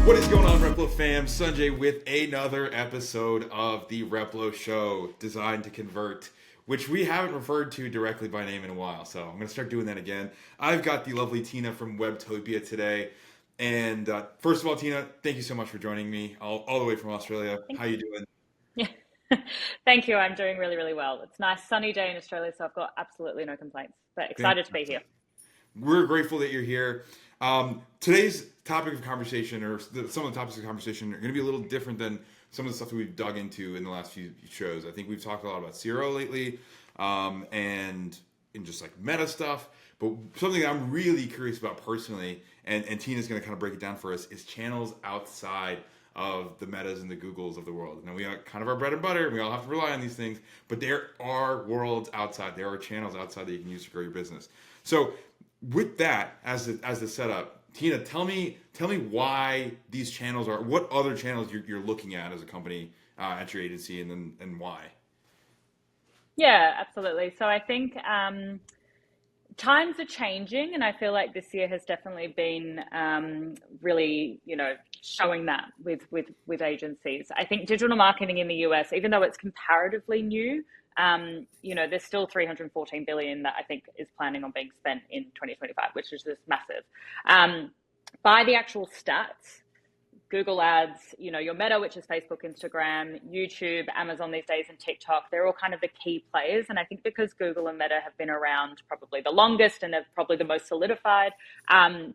What is going on, Replo fam? Sanjay with another episode of the Replo Show, designed to convert, which we haven't referred to directly by name in a while, so I'm going to start doing that again. I've got the lovely Tina from Webtopia today, and first of all, Tina, thank you so much for joining me all the way from Australia. How you doing? Yeah. Thank you. I'm doing really, really well. It's a nice sunny day in Australia, so I've got absolutely no complaints, but excited to be here. Fantastic. We're grateful that you're here. Today's topic of conversation, or some of the topics of conversation, are going to be a little different than some of the stuff that we've dug into in the last few shows. I think we've talked a lot about Zero lately, and in just like meta stuff. But something that I'm really curious about personally, and Tina's going to kind of break it down for us, is channels outside of the Metas and the Googles of the world. Now, we are kind of our bread and butter, and we all have to rely on these things, but there are worlds outside. There are channels outside that you can use to grow your business. So with that as the setup, Tina, tell me why these channels are, what other channels you're looking at as a company at your agency, and why. Yeah, absolutely. So I think times are changing, and I feel like this year has definitely been really, showing that with agencies. I think digital marketing in the US, even though it's comparatively new, there's still 314 billion that I think is planning on being spent in 2025, which is just massive. By the actual stats, Google Ads, your Meta, which is Facebook, Instagram, YouTube, Amazon these days, and TikTok, they're all kind of the key players. And I think because Google and Meta have been around probably the longest and they're probably the most solidified,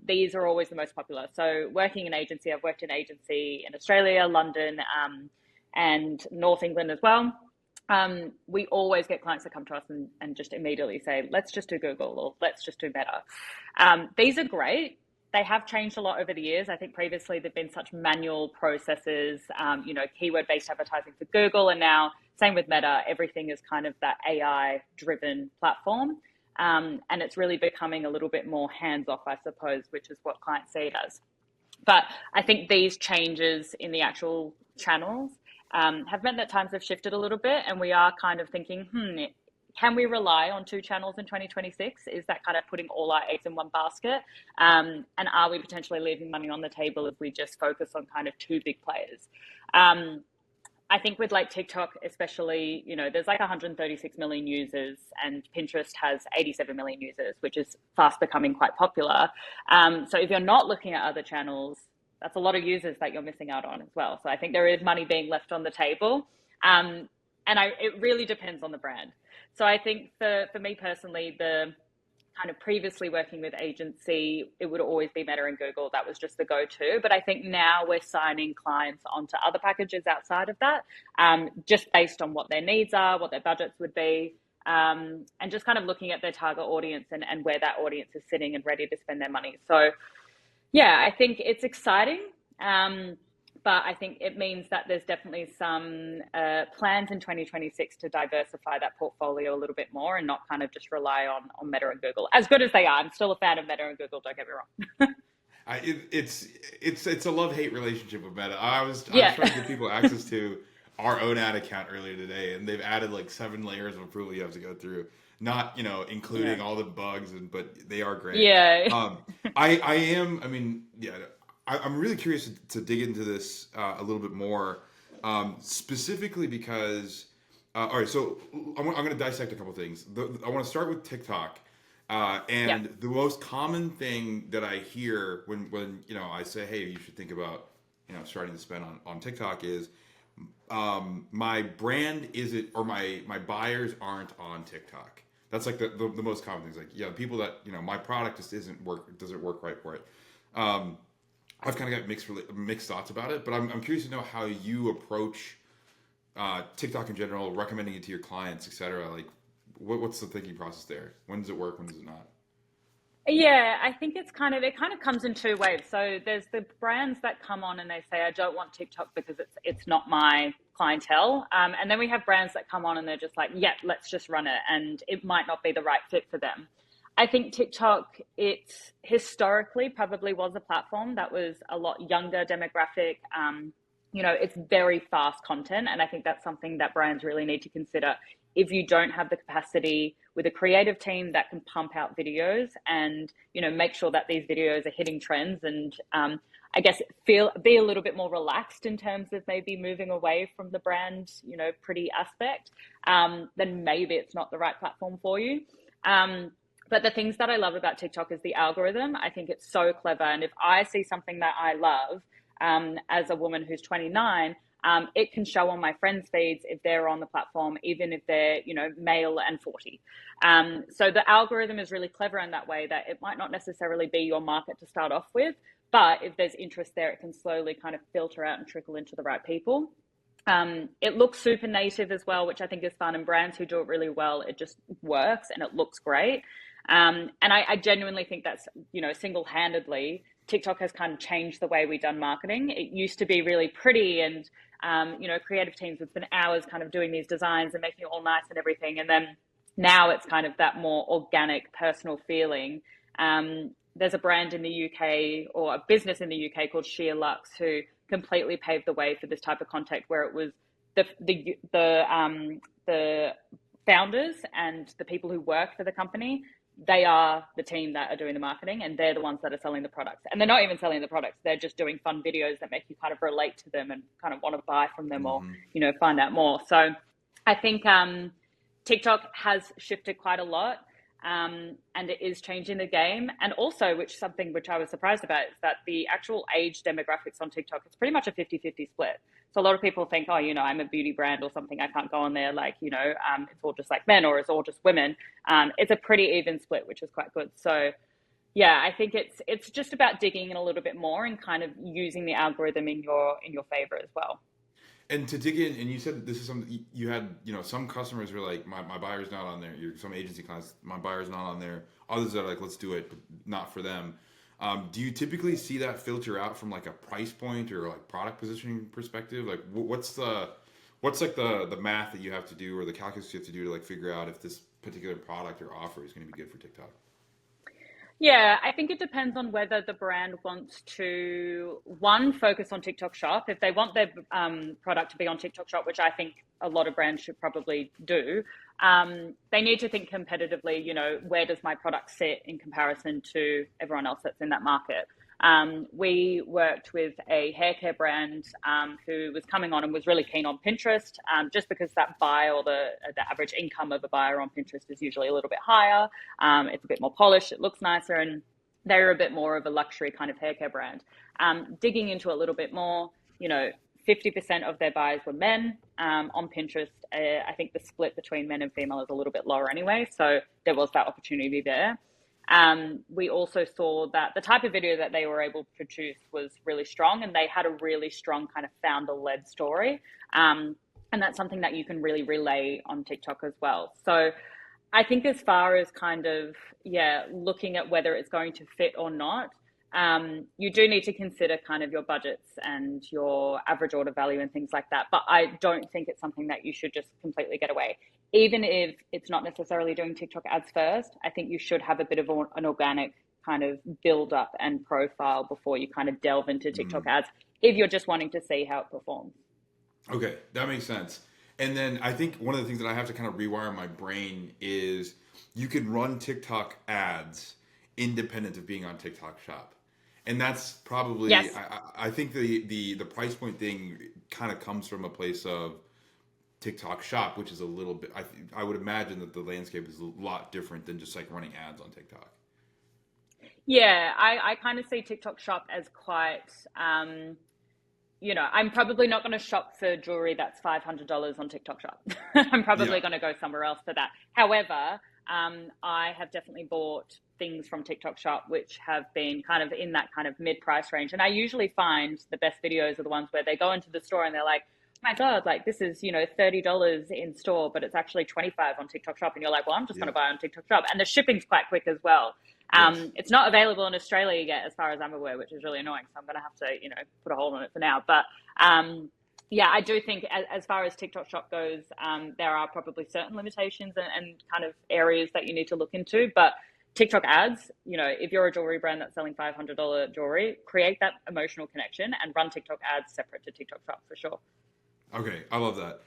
these are always the most popular. So working in agency, I've worked in agency in Australia, London, and North England as well. We always get clients that come to us and just immediately say, let's just do Google or let's just do Meta. These are great. They have changed a lot over the years. I think previously there've been such manual processes, keyword-based advertising for Google, and now same with Meta, everything is kind of that AI-driven platform. And it's really becoming a little bit more hands-off, I suppose, which is what clients see it as. But I think these changes in the actual channels have meant that times have shifted a little bit, and we are kind of thinking, can we rely on two channels in 2026? Is that kind of putting all our eggs in one basket? And are we potentially leaving money on the table if we just focus on kind of two big players? I think with like TikTok, especially, there's like 136 million users and Pinterest has 87 million users, which is fast becoming quite popular. So if you're not looking at other channels, that's a lot of users that you're missing out on as well. So I think there is money being left on the table. It really depends on the brand. So I think for me personally, the kind of previously working with agency, it would always be Meta and Google. That was just the go-to. But I think now we're signing clients onto other packages outside of that, just based on what their needs are, what their budgets would be, and just kind of looking at their target audience and where that audience is sitting and ready to spend their money. So yeah, I think it's exciting. But I think it means that there's definitely some plans in 2026 to diversify that portfolio a little bit more and not kind of just rely on Meta and Google. As good as they are, I'm still a fan of Meta and Google, don't get me wrong. It's a love-hate relationship with Meta. I was Yeah. trying to give people access to our own ad account earlier today, and they've added like 7 layers of approval you have to go through. Not including Yeah. all the bugs, but they are great. Yeah. I am. I mean, yeah. I'm really curious to dig into this a little bit more, specifically because, all right, so I'm going to dissect a couple things. I want to start with TikTok, and Yeah. the most common thing that I hear when I say, hey, you should think about starting to spend on TikTok is, my brand isn't, or my buyers aren't on TikTok. That's like the most common things. Like, people that my product just doesn't work right for it. I've kind of got mixed thoughts about it, but I'm curious to know how you approach TikTok in general, recommending it to your clients, etc. Like, what's the thinking process there? When does it work? When does it not? Yeah, I think it kind of comes in two waves. So there's the brands that come on and they say, I don't want TikTok because it's not my clientele. And then we have brands that come on and they're just like, yeah, let's just run it. And it might not be the right fit for them. I think TikTok, it historically probably was a platform that was a lot younger demographic. It's very fast content. And I think that's something that brands really need to consider. If you don't have the capacity with a creative team that can pump out videos and, make sure that these videos are hitting trends. And I guess, be a little bit more relaxed in terms of maybe moving away from the brand, pretty aspect, then maybe it's not the right platform for you. But the things that I love about TikTok is the algorithm. I think it's so clever. And if I see something that I love, as a woman who's 29, it can show on my friends' feeds if they're on the platform, even if they're, male and 40. So the algorithm is really clever in that way, that it might not necessarily be your market to start off with, but if there's interest there, it can slowly kind of filter out and trickle into the right people. It looks super native as well, which I think is fun, and brands who do it really well, it just works and it looks great. And I genuinely think that's, single-handedly, TikTok has kind of changed the way we've done marketing. It used to be really pretty and, creative teams would spend hours kind of doing these designs and making it all nice and everything. And then now it's kind of that more organic, personal feeling. There's a brand in the UK, or a business in the UK, called Sheer Luxe, who completely paved the way for this type of content, where it was the founders and the people who work for the company, they are the team that are doing the marketing, and they're the ones that are selling the products. And they're not even selling the products, they're just doing fun videos that make you kind of relate to them and kind of want to buy from them, or find out more. So I think TikTok has shifted quite a lot, and it is changing the game. And also, something which I was surprised about, is that the actual age demographics on TikTok, it's pretty much a 50-50 split. So a lot of people think, I'm a beauty brand or something, I can't go on there, it's all just like men, or it's all just women. It's a pretty even split, which is quite good. So yeah, I think it's just about digging in a little bit more and kind of using the algorithm in your favor as well. And to dig in, and you said this is something you had, some customers were like, my buyer's not on there. Some agency clients, my buyer's not on there. Others are like, let's do it, but not for them. Do you typically see that filter out from like a price point or like product positioning perspective? Like, what's the math that you have to do, or the calculus you have to do to like figure out if this particular product or offer is going to be good for TikTok? Yeah, I think it depends on whether the brand wants to, one, focus on TikTok Shop. If they want their product to be on TikTok Shop, which I think a lot of brands should probably do, they need to think competitively, where does my product sit in comparison to everyone else that's in that market? We worked with a hair care brand who was coming on and was really keen on Pinterest, just because that buy, or the average income of a buyer on Pinterest is usually a little bit higher. It's a bit more polished, it looks nicer, and they're a bit more of a luxury kind of hair care brand. Digging into a little bit more, 50% of their buyers were men on Pinterest. I think the split between men and female is a little bit lower anyway, so there was that opportunity there. We also saw that the type of video that they were able to produce was really strong, and they had a really strong kind of founder-led story. And that's something that you can really relay on TikTok as well. So I think as far as kind of, looking at whether it's going to fit or not, you do need to consider kind of your budgets and your average order value and things like that. But I don't think it's something that you should just completely get away. Even if it's not necessarily doing TikTok ads first, I think you should have a bit of an organic kind of build up and profile before you kind of delve into TikTok ads, if you're just wanting to see how it performs. Okay, that makes sense. And then I think one of the things that I have to kind of rewire my brain is you can run TikTok ads independent of being on TikTok Shop. And that's probably, yes. I think the price point thing kind of comes from a place of TikTok Shop, which is a little bit, I would imagine that the landscape is a lot different than just like running ads on TikTok. Yeah, I kind of see TikTok Shop as quite, I'm probably not going to shop for jewelry that's $500 on TikTok Shop. I'm probably going to go somewhere else for that. However, I have definitely bought things from TikTok Shop which have been kind of in that kind of mid-price range. And I usually find the best videos are the ones where they go into the store and they're like, my God, like this is, $30 in store, but it's actually $25 on TikTok Shop. And you're like, well, I'm just going to buy on TikTok Shop. And the shipping's quite quick as well. Yes. It's not available in Australia yet, as far as I'm aware, which is really annoying. So I'm going to have to, put a hold on it for now. But I do think as far as TikTok Shop goes, there are probably certain limitations and kind of areas that you need to look into. But TikTok ads, if you're a jewelry brand that's selling $500 jewelry, create that emotional connection and run TikTok ads separate to TikTok Shop for sure. Okay, I love that.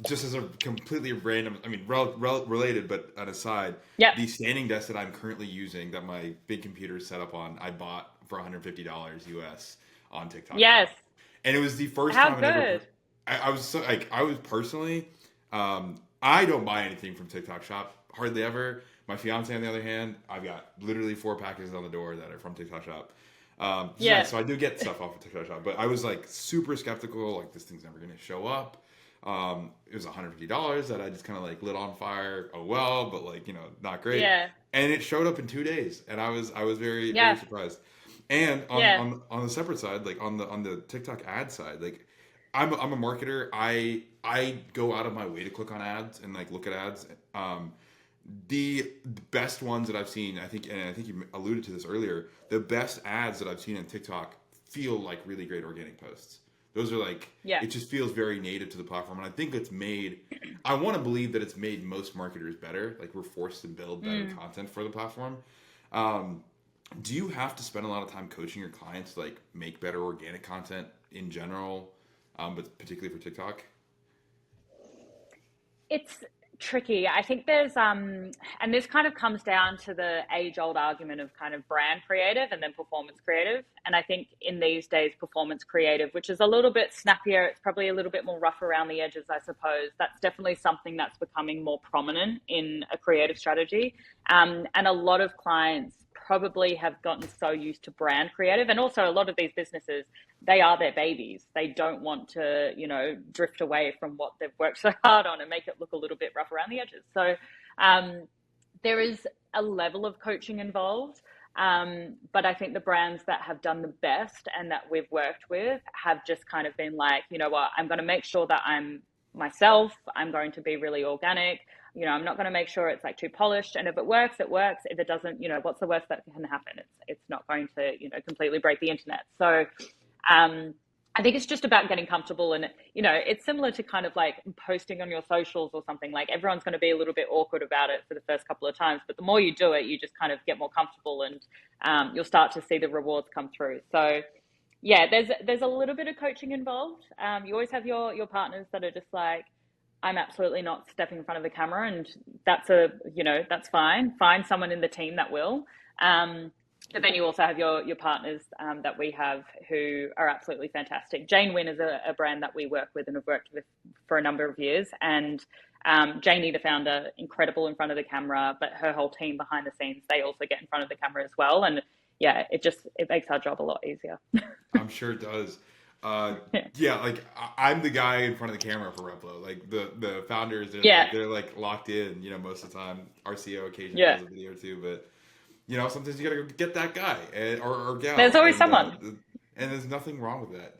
Just as a completely random, I mean, related, but an aside, Yep. the standing desk that I'm currently using, that my big computer is set up on, I bought for $150 US on TikTok Yes. Shop, and it was the first How time I ever. good. I was so, like, I was personally, I don't buy anything from TikTok Shop hardly ever. My fiance, on the other hand, I've got literally 4 packages on the door that are from TikTok Shop. Yeah, Yeah. so I do get stuff off of TikTok Shop, but I was like super skeptical, like this thing's never gonna show up. It was $150 that I just kind of like lit on fire. Oh well, but like not great. Yeah. And it showed up in 2 days, and I was very very Yeah. surprised. And on Yeah. on the separate side, like on the TikTok ad side, like I'm a marketer. I go out of my way to click on ads and like look at ads. The best ones that I've seen, I think, and I think you alluded to this earlier, the best ads that I've seen on TikTok feel like really great organic posts. Those are like, Yeah. it just feels very native to the platform. And I think it's made, I want to believe that it's made most marketers better. Like we're forced to build better content for the platform. Do you have to spend a lot of time coaching your clients to like make better organic content in general, but particularly for TikTok? It's tricky. I think there's and this kind of comes down to the age-old argument of kind of brand creative and then performance creative. And I think in these days, performance creative, which is a little bit snappier, it's probably a little bit more rough around the edges, I suppose. That's definitely something that's becoming more prominent in a creative strategy. And a lot of clients probably have gotten so used to brand creative, and also a lot of these businesses, they are their babies. They don't want to, drift away from what they've worked so hard on and make it look a little bit rough around the edges. So there is a level of coaching involved. But I think the brands that have done the best and that we've worked with have just kind of been like, you know what, I'm going to make sure that I'm myself. I'm going to be really organic. I'm not going to make sure it's like too polished. And if it works, it works. If it doesn't, what's the worst that can happen? It's not going to, completely break the internet. So I think it's just about getting comfortable. And, it's similar to kind of like posting on your socials or something. Like everyone's going to be a little bit awkward about it for the first couple of times. But the more you do it, you just kind of get more comfortable, and you'll start to see the rewards come through. So yeah, there's a little bit of coaching involved. You always have your partners that are just like, I'm absolutely not stepping in front of the camera, and that's fine. Find someone in the team that will. But then you also have your partners that we have who are absolutely fantastic. Jane Wynn is a brand that we work with and have worked with for a number of years. And Janie, the founder, incredible in front of the camera, but her whole team behind the scenes, they also get in front of the camera as well. And yeah, it makes our job a lot easier. I'm sure it does. Yeah, like I'm the guy in front of the camera for Replo. Like the founders, they're like locked in. Most of the time, RCO occasionally does a video or two, but sometimes you gotta go get that guy or gal. There's always someone, and there's nothing wrong with that.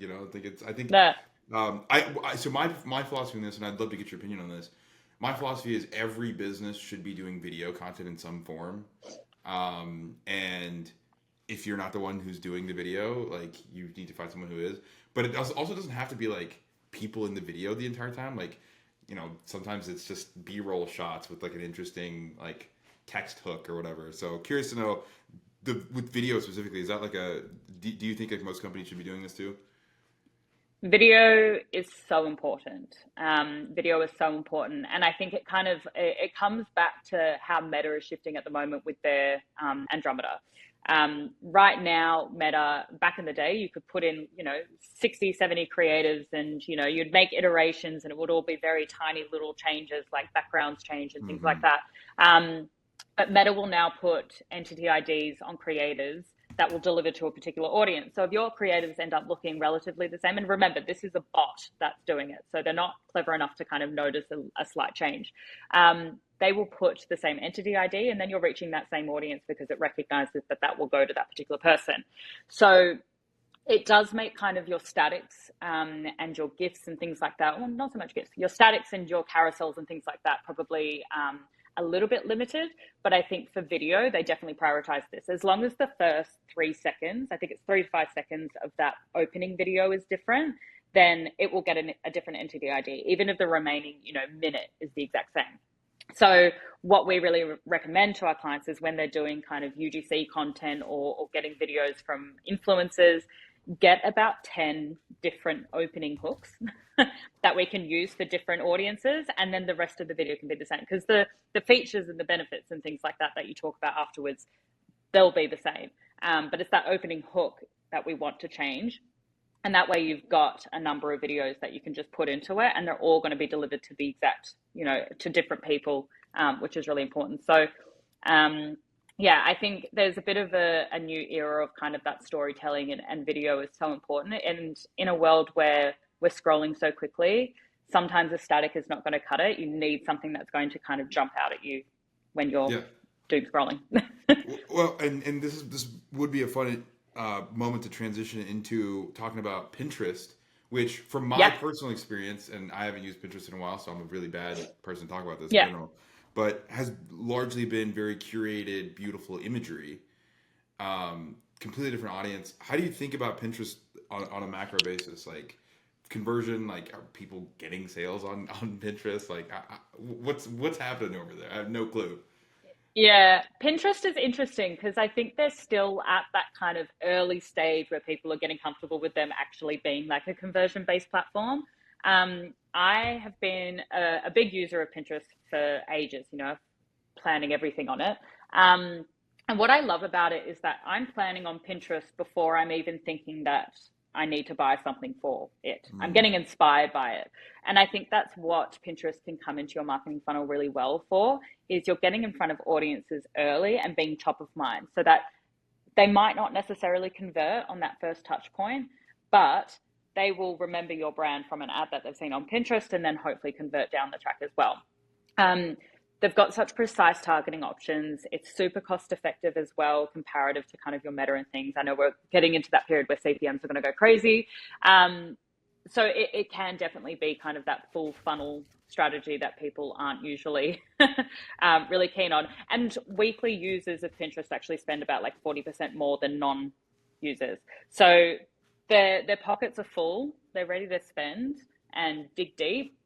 I think no. So my philosophy on this, and I'd love to get your opinion on this. My philosophy is every business should be doing video content in some form, and if you're not the one who's doing the video, like you need to find someone who is. But it also doesn't have to be like people in the video the entire time. Like, sometimes it's just B-roll shots with like an interesting like text hook or whatever. So curious to know with video specifically, is that like do you think like most companies should be doing this too? Video is so important. Video is so important. And I think it comes back to how Meta is shifting at the moment with their Andromeda. Right now, Meta, back in the day, you could put in, 60, 70 creatives, and, you'd make iterations and it would all be very tiny little changes like backgrounds change and things like that. But Meta will now put entity IDs on creators that will deliver to a particular audience. So if your creatives end up looking relatively the same, and remember, this is a bot that's doing it, so they're not clever enough to kind of notice a slight change. They will put the same entity ID, and then you're reaching that same audience because it recognizes that will go to that particular person. So it does make kind of your statics and your GIFs and things like that, well, not so much GIFs, your statics and your carousels and things like that probably a little bit limited. But I think for video, they definitely prioritize this. As long as the first 3 seconds, I think it's 3 to 5 seconds of that opening video is different, then it will get a different entity ID, even if the remaining, minute is the exact same. So what we really recommend to our clients is when they're doing kind of UGC content or getting videos from influencers, get about 10 different opening hooks that we can use for different audiences, and then the rest of the video can be the same, because the features and the benefits and things like that you talk about afterwards, they'll be the same, but it's that opening hook that we want to change. And that way you've got a number of videos that you can just put into it, and they're all going to be delivered to the exact, to different people, which is really important. So yeah, I think there's a bit of a new era of kind of that storytelling, and video is so important. And in a world where we're scrolling so quickly, sometimes a static is not going to cut it. You need something that's going to kind of jump out at you when you're doom scrolling. Well, and this would be a fun moment to transition into talking about Pinterest, which from my personal experience, and I haven't used Pinterest in a while, so I'm a really bad person to talk about this in general, but has largely been very curated, beautiful imagery, completely different audience. How do you think about Pinterest on a macro basis? Like conversion, like are people getting sales on Pinterest? Like what's happening over there? I have no clue. Yeah, Pinterest is interesting because I think they're still at that kind of early stage where people are getting comfortable with them actually being like a conversion-based platform. I have been a big user of Pinterest for ages, planning everything on it. And what I love about it is that I'm planning on Pinterest before I'm even thinking that I need to buy something for it. I'm getting inspired by it. And I think that's what Pinterest can come into your marketing funnel really well for, is you're getting in front of audiences early and being top of mind, so that they might not necessarily convert on that first touch point, but they will remember your brand from an ad that they've seen on Pinterest, and then hopefully convert down the track as well. They've got such precise targeting options. It's super cost effective as well, comparative to kind of your Meta and things. I know we're getting into that period where CPMs are going to go crazy. So it can definitely be kind of that full funnel strategy that people aren't usually really keen on. And weekly users of Pinterest actually spend about like 40% more than non-users. So their pockets are full. They're ready to spend and dig deep.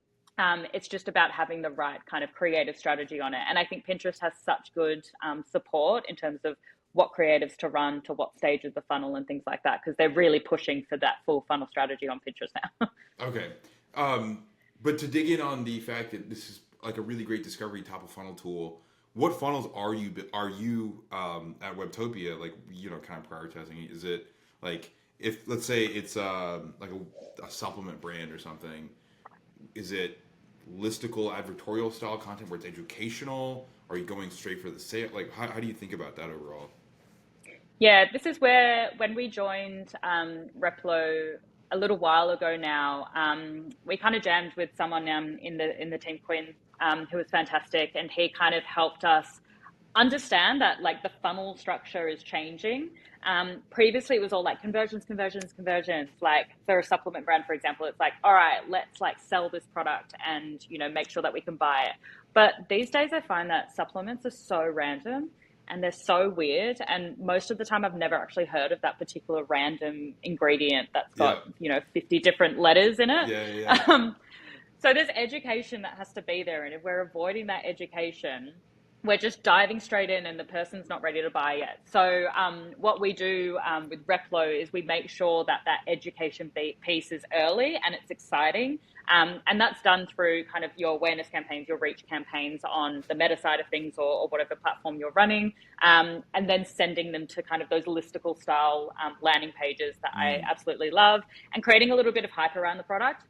It's just about having the right kind of creative strategy on it. And I think Pinterest has such good support in terms of what creatives to run to what stage of the funnel and things like that, because they're really pushing for that full funnel strategy on Pinterest now. Okay. But to dig in on the fact that this is like a really great discovery top of funnel tool, what funnels are you at Webtopia, like, kind of prioritizing? Is it like, if let's say it's like a supplement brand or something, is it listicle advertorial style content where it's educational? Are you going straight for the sale? Like, how do you think about that overall? Yeah, this is where, when we joined Replo a little while ago now, we kind of jammed with someone in the team, Quinn, who was fantastic, and he kind of helped us understand that like the funnel structure is changing. Previously, it was all like conversions. Like for a supplement brand, for example, it's like, all right, let's like sell this product and make sure that we can buy it. But these days, I find that supplements are so random and they're so weird. And most of the time, I've never actually heard of that particular random ingredient that's got 50 different letters in it. So there's education that has to be there, and if we're avoiding that education, we're just diving straight in and the person's not ready to buy yet. So what we do with Replo is we make sure that education piece is early and it's exciting. And that's done through kind of your awareness campaigns, your reach campaigns on the Meta side of things, or whatever platform you're running, and then sending them to kind of those listicle style landing pages that I absolutely love, and creating a little bit of hype around the product.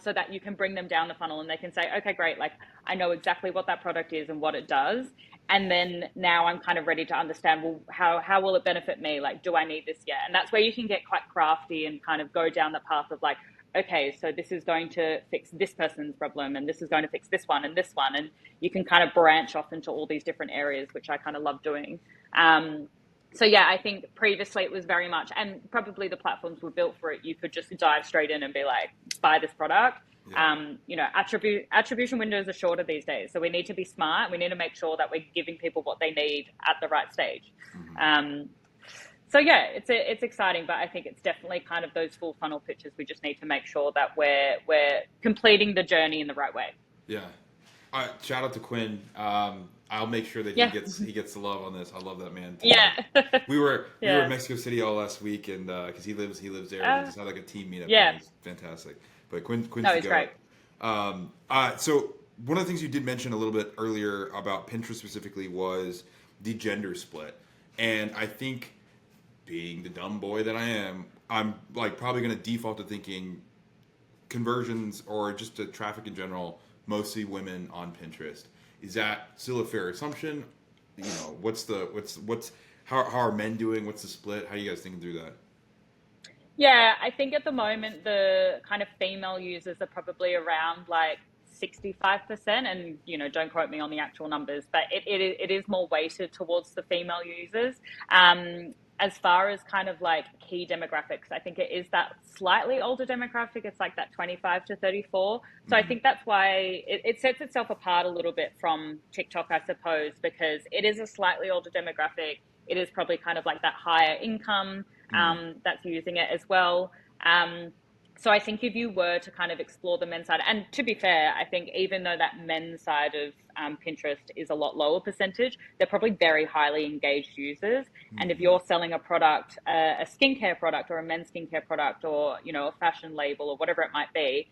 So that you can bring them down the funnel and they can say, okay, great, like I know exactly what that product is and what it does. And then now I'm kind of ready to understand, well, how will it benefit me? Like, do I need this yet? And that's where you can get quite crafty and kind of go down the path of like, okay, so this is going to fix this person's problem, and this is going to fix this one and this one. And you can kind of branch off into all these different areas, which I kind of love doing. So yeah, I think previously it was very much, and probably the platforms were built for it. You could just dive straight in and be like, buy this product. Attribution windows are shorter these days, so we need to be smart. We need to make sure that we're giving people what they need at the right stage. So yeah, it's exciting, but I think it's definitely kind of those full funnel pitches. We just need to make sure that we're completing the journey in the right way. Yeah. Shout out to Quinn. I'll make sure that Yeah. he gets the love on this. I love that man to Yeah. death. We were in Yeah. Mexico City all last week, and because he lives there, we Uh, just had like a team meetup, and it yeah. was fantastic. But Quinn's No, the he's great. goat. So one of the things you did mention a little bit earlier about Pinterest specifically was the gender split, and I think being the dumb boy that I am, I'm like probably going to default to thinking conversions or just the traffic in general, mostly women on Pinterest. Is that still a fair assumption? You know, what's how are men doing? What's the split? How are you guys thinking through that? Yeah, I think at the moment the kind of female users are probably around like 65%. And, don't quote me on the actual numbers, but it is more weighted towards the female users. As far as kind of like key demographics, I think it is that slightly older demographic. It's like that 25 to 34. So I Mm-hmm. think that's why it sets itself apart a little bit from TikTok, I suppose, because it is a slightly older demographic. It is probably kind of like that higher income Mm-hmm. that's using it as well. So I think if you were to kind of explore the men's side, and to be fair, I think even though that men's side of Pinterest is a lot lower percentage, they're probably very highly engaged users. And if Mm-hmm. you're selling a product, a skincare product or a men's skincare product, or a fashion label or whatever it might be,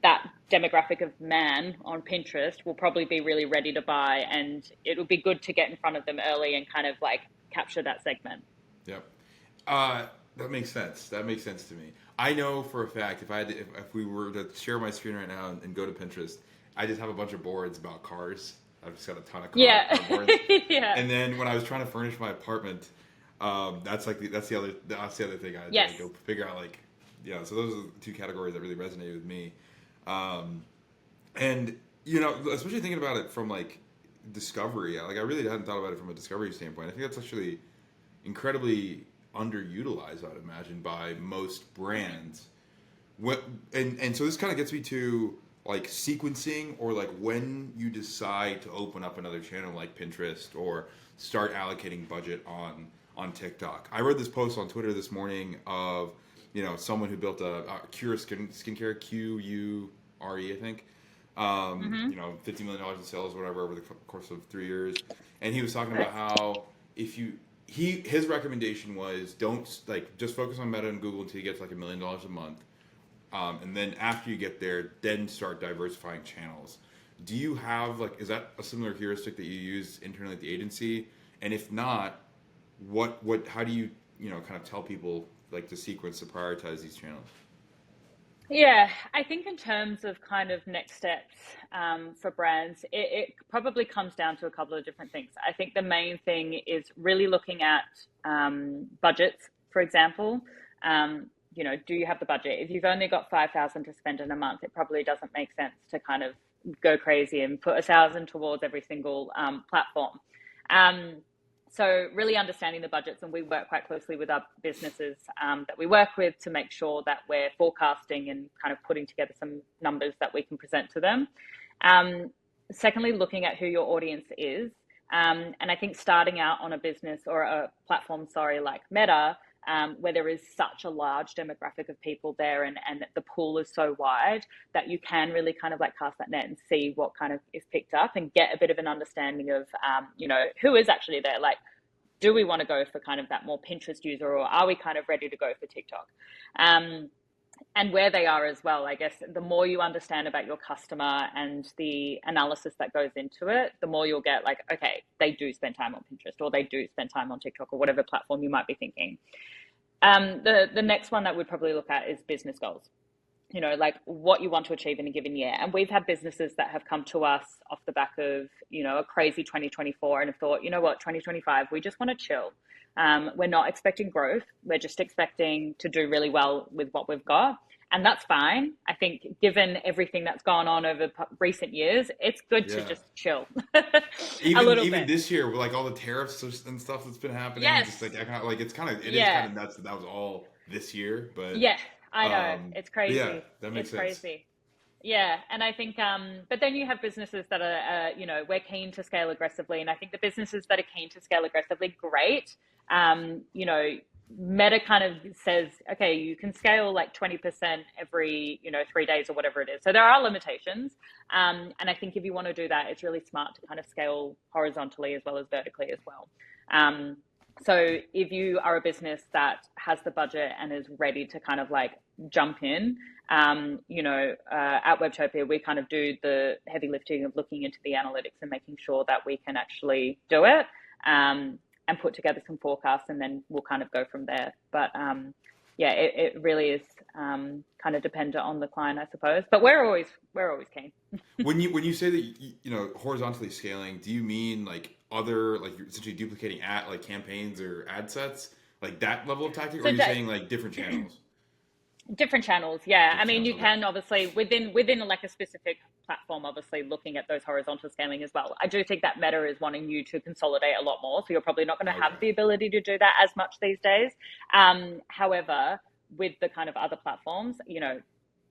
that demographic of man on Pinterest will probably be really ready to buy, and it would be good to get in front of them early and kind of like capture that segment. Yep. That makes sense. That makes sense to me. I know for a fact if we were to share my screen right now and go to Pinterest, I just have a bunch of boards about cars. I've just got a ton of car Yeah. boards. Yeah. And then when I was trying to furnish my apartment, that's the other thing I had to Yes. like, go figure out like So those are the two categories that really resonated with me. And especially thinking about it from like discovery, like I really hadn't thought about it from a discovery standpoint. I think that's actually incredibly underutilized, I'd imagine, by most brands. And so this kind of gets me to like sequencing, or like when you decide to open up another channel like Pinterest or start allocating budget on TikTok. I read this post on Twitter this morning of someone who built a Cure skincare, Qure, I think. Mm-hmm. $50 million in sales, whatever, over the course of 3 years, and he was talking about how if you his recommendation was don't like just focus on Meta and Google until you get to like $1 million a month, and then after you get there, then start diversifying channels. Do you have is that a similar heuristic that you use internally at the agency? And if not, how do you kind of tell people like to sequence to prioritize these channels? Yeah, I think in terms of kind of next steps for brands, it probably comes down to a couple of different things. I think the main thing is really looking at budgets, for example. Do you have the budget? If you've only got 5,000 to spend in a month, it probably doesn't make sense to kind of go crazy and put 1,000 towards every single platform. So really understanding the budgets, and we work quite closely with our businesses that we work with to make sure that we're forecasting and kind of putting together some numbers that we can present to them. Secondly, looking at who your audience is. And I think starting out on a business or a platform, like Meta, where there is such a large demographic of people there, and the pool is so wide that you can really kind of like cast that net and see what kind of is picked up and get a bit of an understanding of, who is actually there. Like, do we want to go for kind of that more Pinterest user, or are we kind of ready to go for TikTok? And where they are as well. I guess the more you understand about your customer and the analysis that goes into it, the more you'll get like, okay, they do spend time on Pinterest, or they do spend time on TikTok, or whatever platform you might be thinking. The next one that we'd probably look at is business goals. Like what you want to achieve in a given year. And we've had businesses that have come to us off the back of, a crazy 2024, and have thought, 2025, we just want to chill. We're not expecting growth. We're just expecting to do really well with what we've got. And that's fine. I think given everything that's gone on over recent years, it's good to Yeah. just chill a Even little bit. this year, with like all the tariffs and stuff that's been happening, Yes. just like it is kind Yeah. of nuts that was all this year. But Yeah, I know. It's but yeah, crazy. that makes It's sense. crazy. Yeah, and I think, but then you have businesses that are, we're keen to scale aggressively, and I think the businesses that are keen to scale aggressively, great. Meta kind of says, okay, you can scale like 20% every, 3 days or whatever it is. So there are limitations. And I think if you want to do that, it's really smart to kind of scale horizontally as well as vertically as well. So if you are a business that has the budget and is ready to kind of like jump in, at Webtopia, we kind of do the heavy lifting of looking into the analytics and making sure that we can actually do it. And put together some forecasts, and then we'll kind of go from there. But it really is kind of dependent on the client, I suppose. But we're always keen. When you say that horizontally scaling, do you mean like other, like you're essentially duplicating like campaigns or ad sets, like that level of tactic, or are you saying like different channels? Different channels, yeah. Different I mean, channels, you okay. can obviously within like a specific platform, obviously looking at those horizontal scaling as well. I do think that Meta is wanting you to consolidate a lot more, so you're probably not going to have the ability to do that as much these days. However, with the kind of other platforms,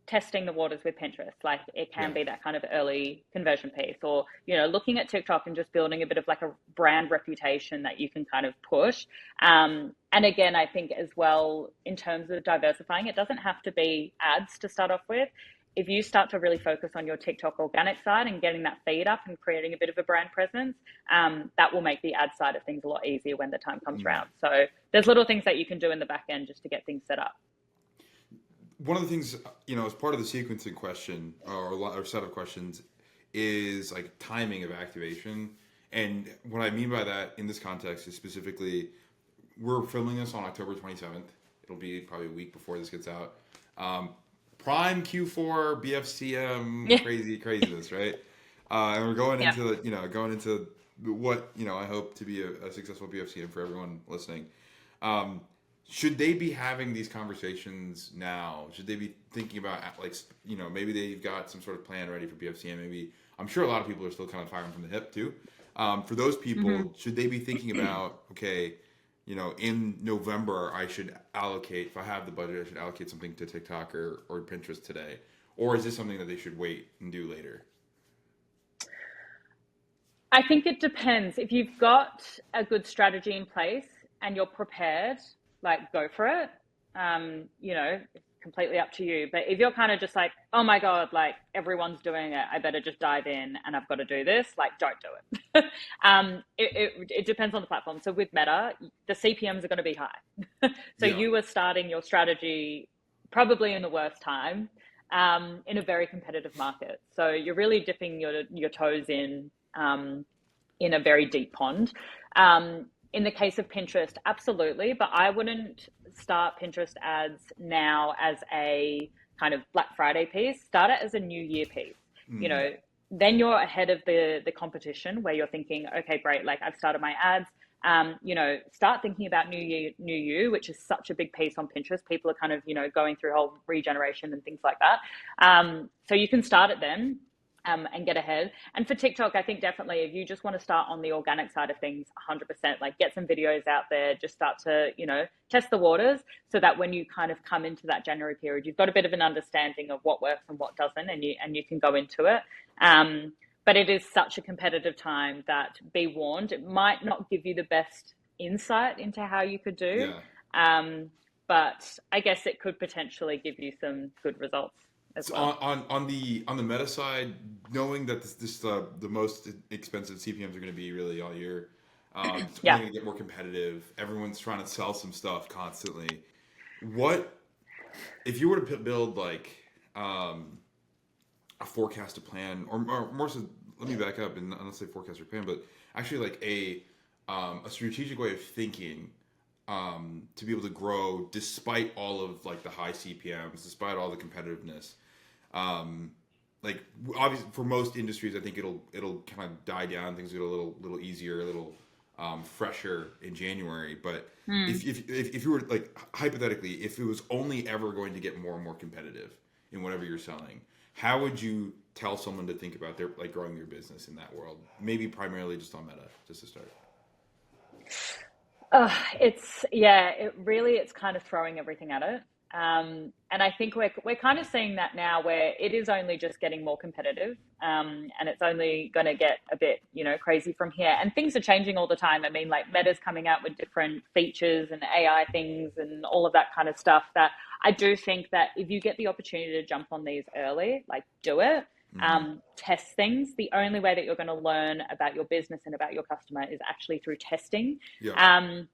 testing the waters with Pinterest, like it can be that kind of early conversion piece, or looking at TikTok and just building a bit of like a brand reputation that you can kind of push. And again, I think as well, in terms of diversifying, it doesn't have to be ads to start off with. If you start to really focus on your TikTok organic side and getting that feed up and creating a bit of a brand presence, that will make the ad side of things a lot easier when the time comes around. So there's little things that you can do in the back end just to get things set up. One of the things, as part of the sequencing question or set of questions is like timing of activation. And what I mean by that in this context is specifically, we're filming this on October 27th. It'll be probably a week before this gets out. Prime Q4 BFCM craziness, right? And we're going into what I hope to be a successful BFCM for everyone listening. Should they be having these conversations now? Should they be thinking about, like, maybe they've got some sort of plan ready for BFCM? Maybe, I'm sure a lot of people are still kind of firing from the hip too. For those people, should they be thinking about, okay, in November, I should allocate, if I have the budget, I should allocate something to TikTok or Pinterest today? Or is this something that they should wait and do later? I think it depends. If you've got a good strategy in place and you're prepared, like, go for it. It's completely up to you. But if you're kind of just like, oh my God, like everyone's doing it, I better just dive in and I've got to do this, like, don't do it. It depends on the platform. So with Meta, the CPMs are going to be high. So you are starting your strategy probably in the worst time, in a very competitive market. So you're really dipping your toes in a very deep pond. In the case of Pinterest, absolutely, but I wouldn't start Pinterest ads now as a kind of Black Friday piece. Start it as a New Year piece. Then you're ahead of the competition, where you're thinking, okay, great, like I've started my ads. Start thinking about New Year, New You, which is such a big piece on Pinterest. People are kind of, going through whole regeneration and things like that. So you can start it then. And get ahead. And for TikTok, I think definitely if you just want to start on the organic side of things, 100%, like get some videos out there, just start to, test the waters, so that when you kind of come into that January period, you've got a bit of an understanding of what works and what doesn't, and you can go into it. But it is such a competitive time that, be warned, it might not give you the best insight into how you could do. But I guess it could potentially give you some good results. So well. on the Meta side, knowing that the most expensive CPMs are going to be really all year, it's only going to get more competitive. Everyone's trying to sell some stuff constantly. What if you were to build like a forecasted plan, or more so? Let me back up and not say forecasted plan, but actually like a strategic way of thinking. To be able to grow despite all of like the high CPMs, despite all the competitiveness. Like obviously for most industries, I think it'll kind of die down. Things get a little easier, a little fresher in January. But if you were like hypothetically, if it was only ever going to get more and more competitive in whatever you're selling, how would you tell someone to think about their like growing their business in that world? Maybe primarily just on Meta, just to start. It's kind of throwing everything at it. And I think we're kind of seeing that now, where it is only just getting more competitive, and it's only going to get a bit, crazy from here. And things are changing all the time. I mean, like Meta's coming out with different features and AI things and all of that kind of stuff, that I do think that if you get the opportunity to jump on these early, like do it. Test things. The only way that you're going to learn about your business and about your customer is actually through testing. Yeah.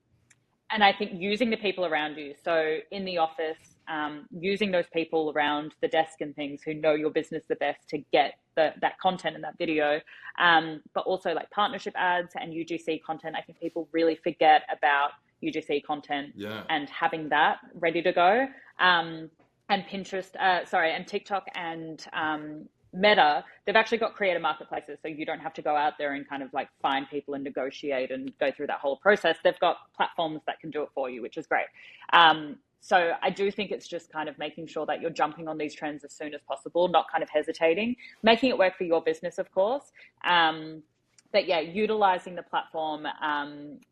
And I think using the people around you. So in the office, using those people around the desk and things who know your business the best to get that content and that video. But also like partnership ads and UGC content. I think people really forget about UGC content and having that ready to go. And Pinterest, and TikTok and Meta, they've actually got creator marketplaces, so you don't have to go out there and kind of like find people and negotiate and go through that whole process. They've got platforms that can do it for you, which is great. So I do think it's just kind of making sure that you're jumping on these trends as soon as possible, not kind of hesitating, making it work for your business, of course. But yeah, utilizing the platform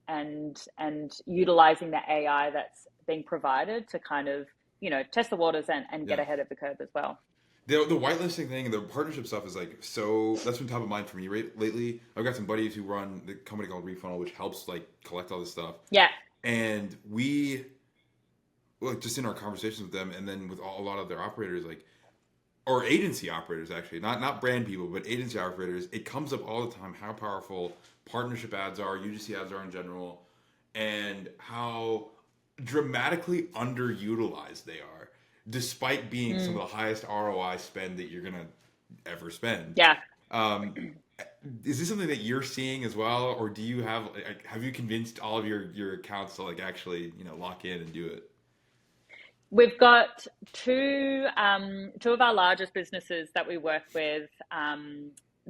and utilizing the AI that's being provided to kind of, test the waters and get ahead of the curve as well. The whitelisting thing and the partnership stuff is like, so that's been top of mind for me lately. I've got some buddies who run the company called Refunnel, which helps like collect all this stuff. Yeah. And we, like, just in our conversations with them, and then with a lot of their operators, like, or agency operators actually, not brand people, but agency operators, it comes up all the time how powerful partnership ads are, UGC ads are in general, and how dramatically underutilized they are, despite being some of the highest ROI spend that you're gonna ever spend. Yeah. Is this something that you're seeing as well, or do you have you convinced all of your accounts to like actually lock in and do it? We've got two of our largest businesses that we work with.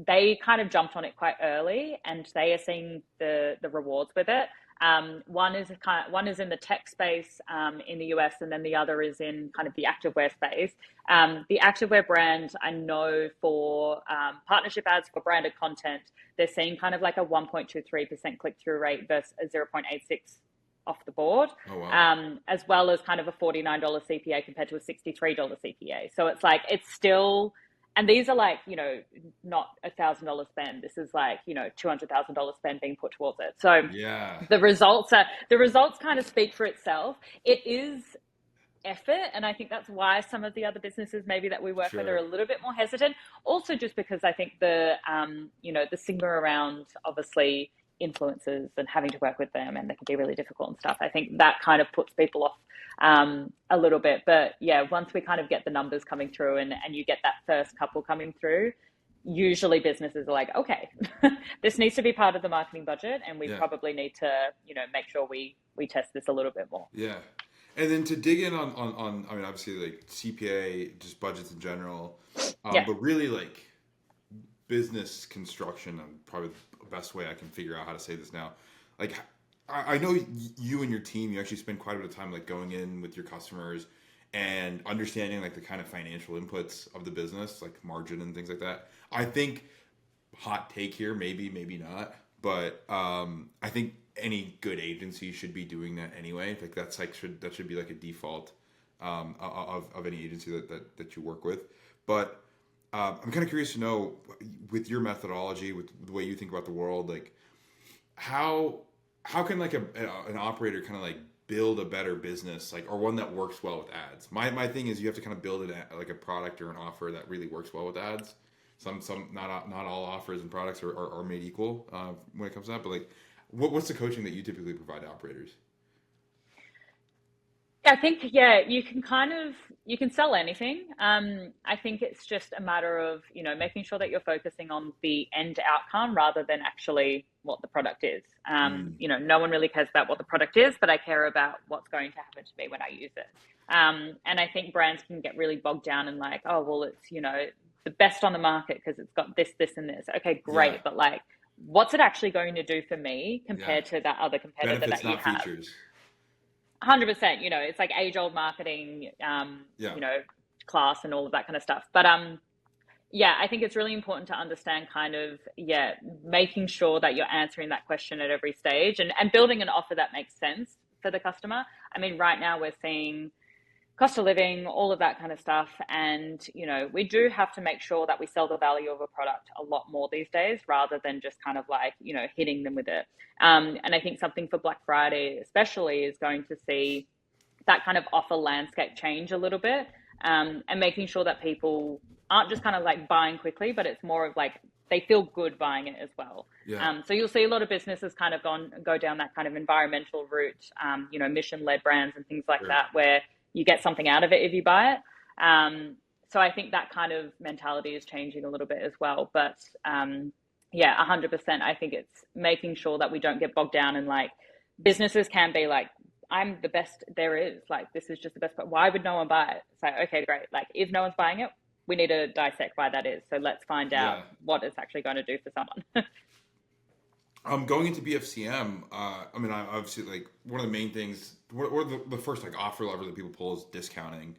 They kind of jumped on it quite early, and they are seeing the rewards with it. One is in the tech space in the US, and then the other is in kind of the activewear space. The activewear brand, I know for partnership ads for branded content, they're seeing kind of like a 1.23% click-through rate versus a 0.86 off the board. Oh, wow. As well as kind of a $49 CPA compared to a $63 CPA. So it's like, it's still, and these are like, not $1,000 spend. This is like, $200,000 spend being put towards it. So yeah, the results kind of speak for itself. It is effort, and I think that's why some of the other businesses maybe that we work with are a little bit more hesitant. Also, just because I think the stigma around obviously influencers and having to work with them, and they can be really difficult and stuff. I think that kind of puts people off a little bit. But yeah, once we kind of get the numbers coming through and you get that first couple coming through, usually businesses are like, okay, this needs to be part of the marketing budget, and we probably need to, make sure we test this a little bit more. Yeah. And then to dig in on I mean, obviously like CPA, just budgets in general, but really like business construction, and probably the best way I can figure out how to say this now. Like, I know you and your team, you actually spend quite a bit of time like going in with your customers and understanding like the kind of financial inputs of the business, like margin and things like that. I think, hot take here, maybe not, but I think any good agency should be doing that anyway. Like that should be like a default of any agency that you work with. But I'm kind of curious to know, with your methodology, with the way you think about the world, like how can like an operator kind of like build a better business, like, or one that works well with ads? My thing is, you have to kind of build it like a product or an offer that really works well with ads. Some not all offers and products are made equal when it comes to that. But like, what's the coaching that you typically provide to operators? I think, you can sell anything. I think it's just a matter of, making sure that you're focusing on the end outcome rather than actually what the product is. No one really cares about what the product is, but I care about what's going to happen to me when I use it. And I think brands can get really bogged down in like, oh, well, it's, the best on the market because it's got this, this, and this. Okay, great. Yeah. But like, what's it actually going to do for me compared to that other competitor benefits, that you have? Features. 100%, it's like age-old marketing, class and all of that kind of stuff. But I think it's really important to understand kind of, making sure that you're answering that question at every stage and building an offer that makes sense for the customer. I mean, right now we're seeing cost of living, all of that kind of stuff. And, we do have to make sure that we sell the value of a product a lot more these days rather than just kind of like, hitting them with it. And I think something for Black Friday, especially, is going to see that kind of offer landscape change a little bit, and making sure that people aren't just kind of like buying quickly, but it's more of like they feel good buying it as well. Yeah. So you'll see a lot of businesses kind of go down that kind of environmental route, mission-led brands and things like that, where you get something out of it if you buy it. So I think that kind of mentality is changing a little bit as well. But 100%, I think it's making sure that we don't get bogged down in like businesses can be like, I'm the best there is. Like, this is just the best, but why would no one buy it? It's like, okay, great. Like, if no one's buying it, we need to dissect why that is. So let's find out what it's actually going to do for someone. Going into BFCM, I obviously, like, one of the main things, or the first like offer lever that people pull is discounting,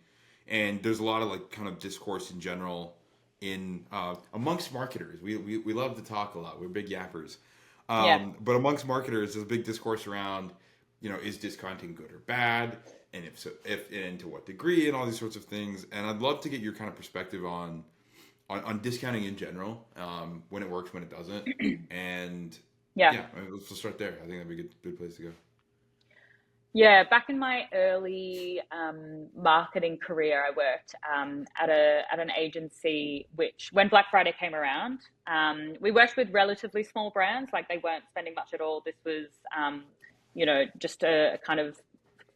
and there's a lot of like kind of discourse in general in amongst marketers. We love to talk a lot. We're big yappers, but amongst marketers, there's a big discourse around, is discounting good or bad, and if so, and to what degree, and all these sorts of things. And I'd love to get your kind of perspective on discounting in general, when it works, when it doesn't, and let's start there. I think that'd be a good place to go. Yeah, back in my early marketing career, I worked at an agency which, when Black Friday came around, we worked with relatively small brands, like they weren't spending much at all. This was, just a kind of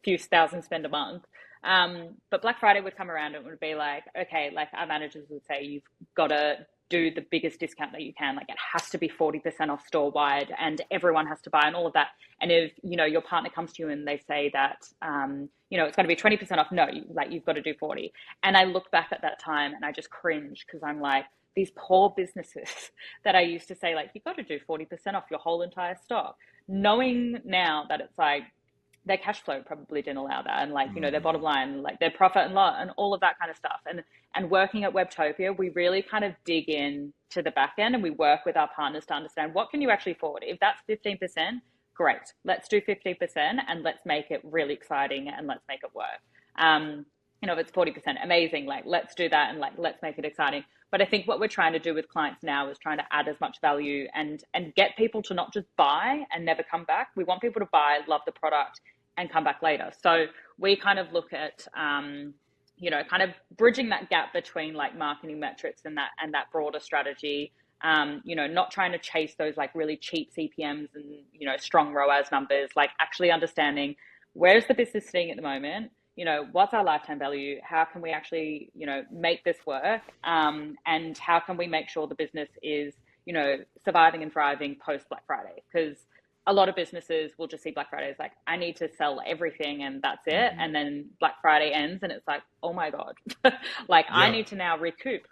few thousand spend a month. But Black Friday would come around and it would be like, okay, like our managers would say, you've got to do the biggest discount that you can. Like, it has to be 40% off store wide and everyone has to buy and all of that. And if, your partner comes to you and they say that, it's going to be 20% off, no, you've got to do 40. And I look back at that time and I just cringe because I'm like, these poor businesses that I used to say, like, you've got to do 40% off your whole entire stock. Knowing now that it's like, their cash flow probably didn't allow that, and like, their bottom line, like their profit and loss and all of that kind of stuff. And working at Webtopia, we really kind of dig in to the back end and we work with our partners to understand what can you actually afford. If that's 15%, great, let's do 15% and let's make it really exciting and let's make it work. If it's 40%, amazing, like let's do that and like let's make it exciting. But I think what we're trying to do with clients now is trying to add as much value and get people to not just buy and never come back. We want people to buy, love the product, and come back later. So we kind of look at, kind of bridging that gap between like marketing metrics and that broader strategy. Not trying to chase those like really cheap CPMs and, strong ROAS numbers, like actually understanding where's the business sitting at the moment, what's our lifetime value? How can we actually, make this work? And how can we make sure the business is, surviving and thriving post Black Friday? Because a lot of businesses will just see Black Friday as like, I need to sell everything and that's it. Mm-hmm. And then Black Friday ends and it's like, oh my God, like I need to now recoup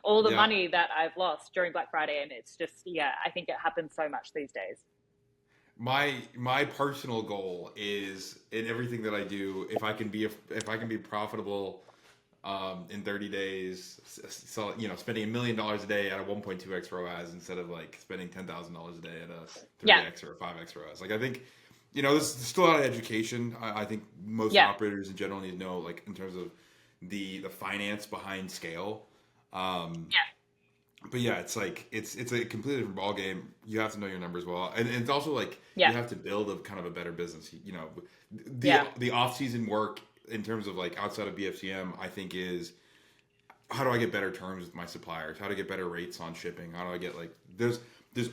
all the money that I've lost during Black Friday. And it's just, I think it happens so much these days. My personal goal is in everything that I do, if I can be profitable in 30 days, so spending $1 million a day at a 1.2x ROAS instead of like spending $10,000 a day at a 3x or a 5x ROAS. Like I think, there's still a lot of education. I think most operators in general need to know, like in terms of the finance behind scale. But it's like it's a completely different ball game. You have to know your numbers well, and it's also like you have to build a kind of a better business. The off season work in terms of like outside of BFCM, I think is how do I get better terms with my suppliers? How to get better rates on shipping? How do I get like there's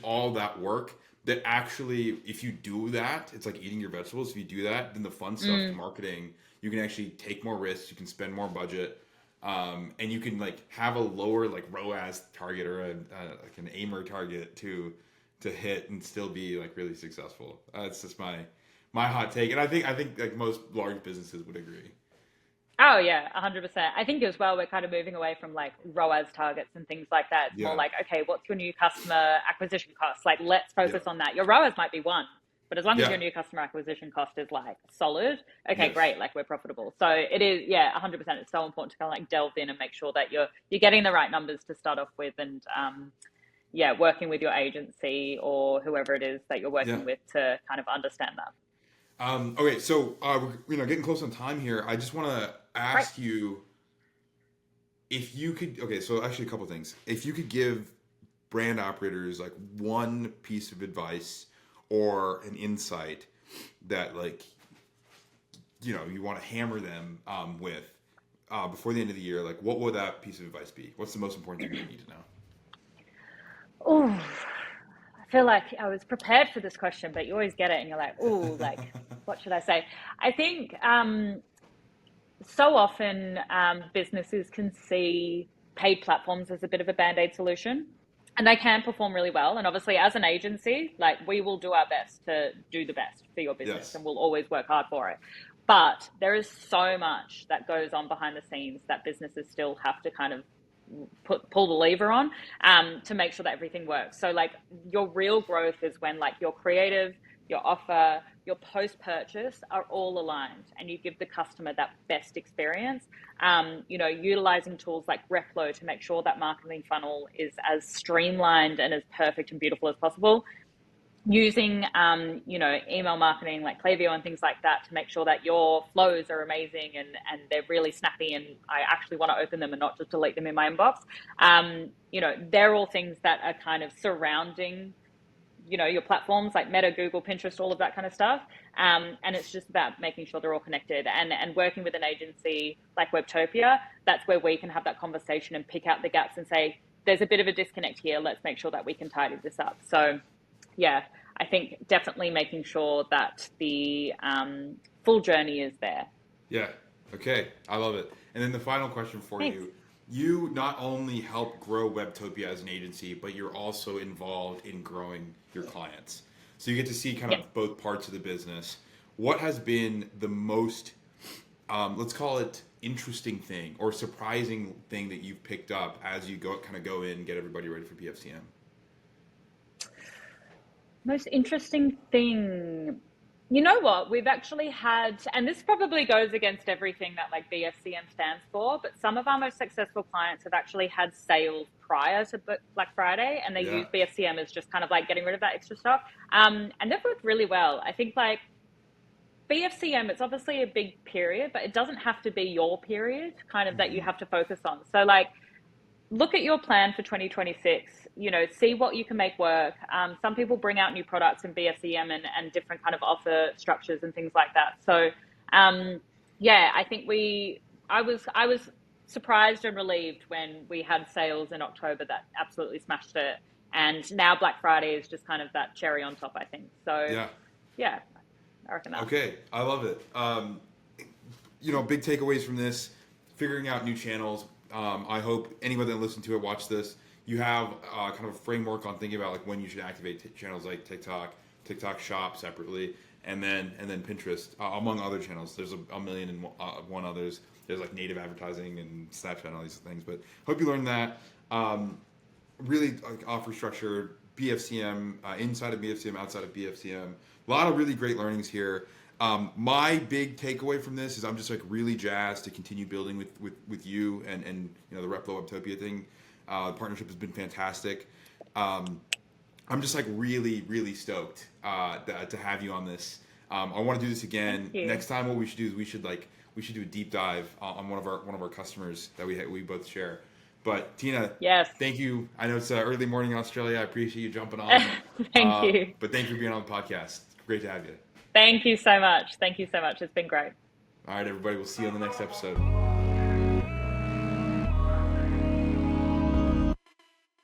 all that work that actually, if you do that, it's like eating your vegetables. If you do that, then the fun stuff, the marketing, you can actually take more risks. You can spend more budget. And you can like have a lower like ROAS target or like an aimer target to hit and still be like really successful. It's just my hot take, and I think like most large businesses would agree. Oh yeah, 100%. I think as well we're kind of moving away from like ROAS targets and things like that. It's more like, okay, what's your new customer acquisition cost? Like let's focus on that. Your ROAS might be 1. But as long as your new customer acquisition cost is like solid, okay, great, like we're profitable. So it is, 100%. It's so important to kind of like delve in and make sure that you're getting the right numbers to start off with, and working with your agency or whoever it is that you're working with to kind of understand that. Okay, so we're getting close on time here. I just want to ask you if you could, okay, so actually a couple things. If you could give brand operators like one piece of advice or an insight that like, you want to hammer them with before the end of the year, like what would that piece of advice be? What's the most important thing you need to know? Oh, I feel like I was prepared for this question, but you always get it and you're like, oh, like, what should I say? I think so often businesses can see paid platforms as a bit of a band-aid solution, and they can perform really well. And obviously as an agency, like we will do our best to do the best for your business, Yes. and we'll always work hard for it. But there is so much that goes on behind the scenes that businesses still have to kind of pull the lever on to make sure that everything works. So like your real growth is when like your creative, your offer, your post-purchase are all aligned and you give the customer that best experience. Utilizing tools like Replo to make sure that marketing funnel is as streamlined and as perfect and beautiful as possible. Using, email marketing like Klaviyo and things like that to make sure that your flows are amazing and they're really snappy and I actually want to open them and not just delete them in my inbox. They're all things that are kind of surrounding your platforms like Meta, Google, Pinterest, all of that kind of stuff. And it's just about making sure they're all connected and working with an agency like Webtopia. That's where we can have that conversation and pick out the gaps and say, there's a bit of a disconnect here. Let's make sure that we can tidy this up. So yeah, I think definitely making sure that the full journey is there. Yeah. Okay. I love it. And then the final question for Thanks. you. You not only help grow Webtopia as an agency, but you're also involved in growing your clients. So you get to see kind of both parts of the business. What has been the most, let's call it interesting thing or surprising thing that you've picked up as you go in and get everybody ready for BFCM? Most interesting thing. You know what? We've actually had, and this probably goes against everything that like BFCM stands for, but some of our most successful clients have actually had sales prior to Black Friday, and they use BFCM as just kind of like getting rid of that extra stuff. And they've worked really well. I think like BFCM, it's obviously a big period, but it doesn't have to be your period kind of that you have to focus on. So like, look at your plan for 2026, see what you can make work. Some people bring out new products in BFCM and different kind of offer structures and things like that. So, I think I was surprised and relieved when we had sales in October that absolutely smashed it. And now Black Friday is just kind of that cherry on top, I think. So, yeah, I reckon that. Okay. I love it. Big takeaways from this, figuring out new channels. I hope anyone that listened to it, watch this, you have kind of a framework on thinking about like when you should activate channels like TikTok Shop separately, and then Pinterest, among other channels. There's a million and one others. There's like native advertising and Snapchat and all these things. But hope you learned that. Really like offer structure, BFCM, inside of BFCM, outside of BFCM. A lot of really great learnings here. My big takeaway from this is I'm just like really jazzed to continue building with you and the Replo Webtopia thing. The partnership has been fantastic. I'm just like really, really stoked to have you on this. I want to do this again. Next time, what we should do is we should do a deep dive on one of our customers that we both share. But Tina, thank you. I know it's early morning in Australia. I appreciate you jumping on. Thank you. But thank you for being on the podcast. Great to have you. Thank you so much. Thank you so much. It's been great. All right, everybody. We'll see you on the next episode.